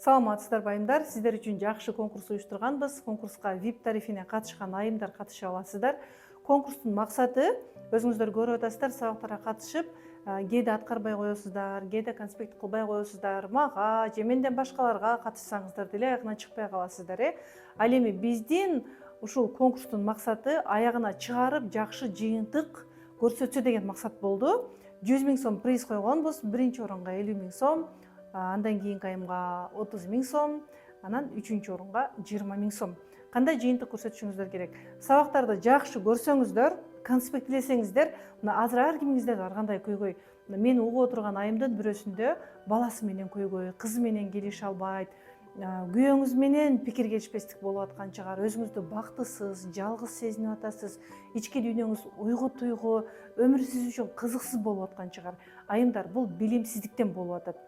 Саламатсыздарбы айымдар, сиздер үчүн жакшы конкурс уюштурганбыз. Конкурска VIP тарифине катышкан айымдар катыша аласыздар. Конкурстун максаты өзүңүздөр көрүп атасыздар, сабактарга катышып, кээде аткарбай коесуздар, кээде конспект кылбай коесуздар, мага же менден башкаларга катышсаңыздар деле аягына чыкпай каласыздар. Ал эми биздин ушул конкурстун максаты аягына чыгарып, жакшы жыйынтык көрсөтсө деген максат болду. 100 000 сом приз койгонбуз. Биринчи орунга 50 000 сом, андан кийинки айымга 30 000 сом, анан үчүнчү орунга 20 000 сом. Кандай жыйынтык көрсөтүшүңүздөр керек? Сабактарды жакшы көрсөңүздөр, конспектлесеңиздер, мына азыр ар кимиңизде бар кандай көйгөй. Мен угуп отурган айымдын бирөөсүндө баласы менен көйгөй, кызы менен келише албайт, күйөөңүз менен пикир келишпестик болуп аткан чыгар, өзүңүздү бактысыз, жалгыз сезинип атасыз, ички дүйнөңүз уйгу туйгу, өмүр сиз үчүн кызыксыз болуп аткан чыгар. Айымдар, бул билимсиздиктен болуп атат.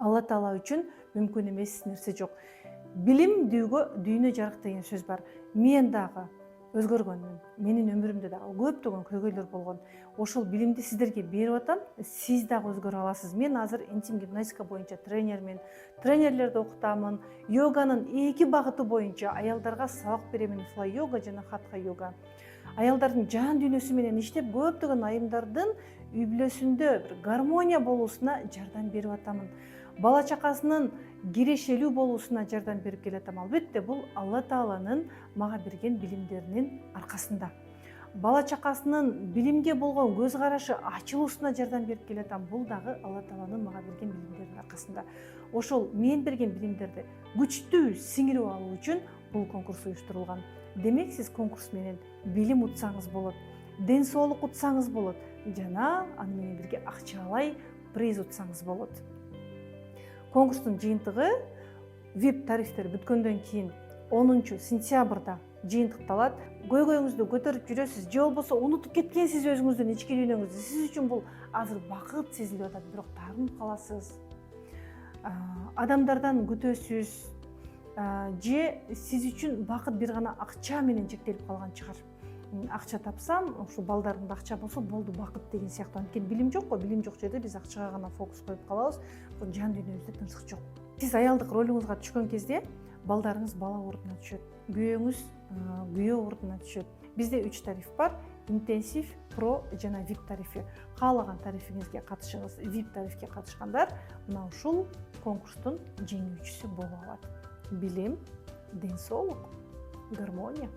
Алла Таала үчүн мүмкүн эмес нерсе жок. Билимдүүгө дүйнө жарык деген сөз бар. Мен дагы өзгөргөнмүн. Менин өмүрүмдө дагы көптөгөн көйгөйлөр болгон. Ошол билимди сиздерге берип атам. Сиз дагы өзгөрө аласыз. Мен азыр интим гимнастика боюнча тренермен, тренерлерди окутамын. Йоганын 2 багыты боюнча аялдарга сабак беремин, флай йога жана хатха йога. Аялдардын жан дүйнөсү менен иштеп, көптөгөн айымдардын үй бүлөсүндө бир гармония болуусуна жардам берип атамын. Бала чакасынын кирешелүү болуусуна жардам берип келатам. Албетте, бул Алла Тааланын мага берген билимдеринин аркасында. Бала чакасынын билимге болгон көз карашы ачылуусуна жардам берип келатам. Бул дагы Алла Тааланын мага берген билимдеринин аркасында. Ошол мен берген билимдерди күчтүү сиңирип алуу үчүн бул конкурс уюштурулган. Демек, сиз конкурс менен билим утсаңыз болот, ден соолук утсаңыз болот, жана аны менен бирге акчалай приз утсаңыз болот. Конкурстун жыйынтыгы VIP тарифтер бүткөндөн кийин 10 сентябрда жыйынтыкталат. Көйгөйүңүздү көтөрүп жүрөсүз, же болбосо унутуп кеткенсиз өзүңүздүн ички дүйнөңүздү. Сиз үчүн бул азыр бакыт сезилип атат, бирок таарынып каласыз. Адамдардан күтөсүз, же сиз үчүн бакыт бир гана акча менен чектелип калган чыгар. Акча тапсам, ушул балдарымда акча болсо болду, бакыт деген сыяктуу. Анткени билим жок го, билим жок жерде биз акчага гана фокус коюп калабыз. Бул жан дүйнөбүздө тынчсык жок. Сиз аялдык ролуңузга түшкөн кезде балдарыңыз бала ордуна түшөт, күйөөңүз күйөө ордуна түшөт. Бизде 3 тариф бар: интенсив, про жана VIP тарифи. Каалаган тарифиңизге катышыңыз. VIP тарифке катышкандар мына ушул конкурстун жеңүүчүсү болуп алат. Билим, ден соолук, гармония,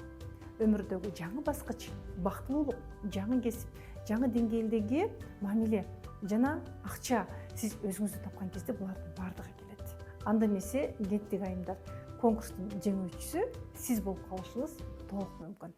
өмүрдөгү жаңы баскыч, бактылуулук, жаңы кесип, жаңы деңгээлдеги мамиле жана акча. Сиз өзүңүздү тапкан кезде булардын бардыгы келет. Анда эмесе кеттик айымдар. Конкурстун жеңүүчүсү сиз болуп калышыңыз толук мүмкүн.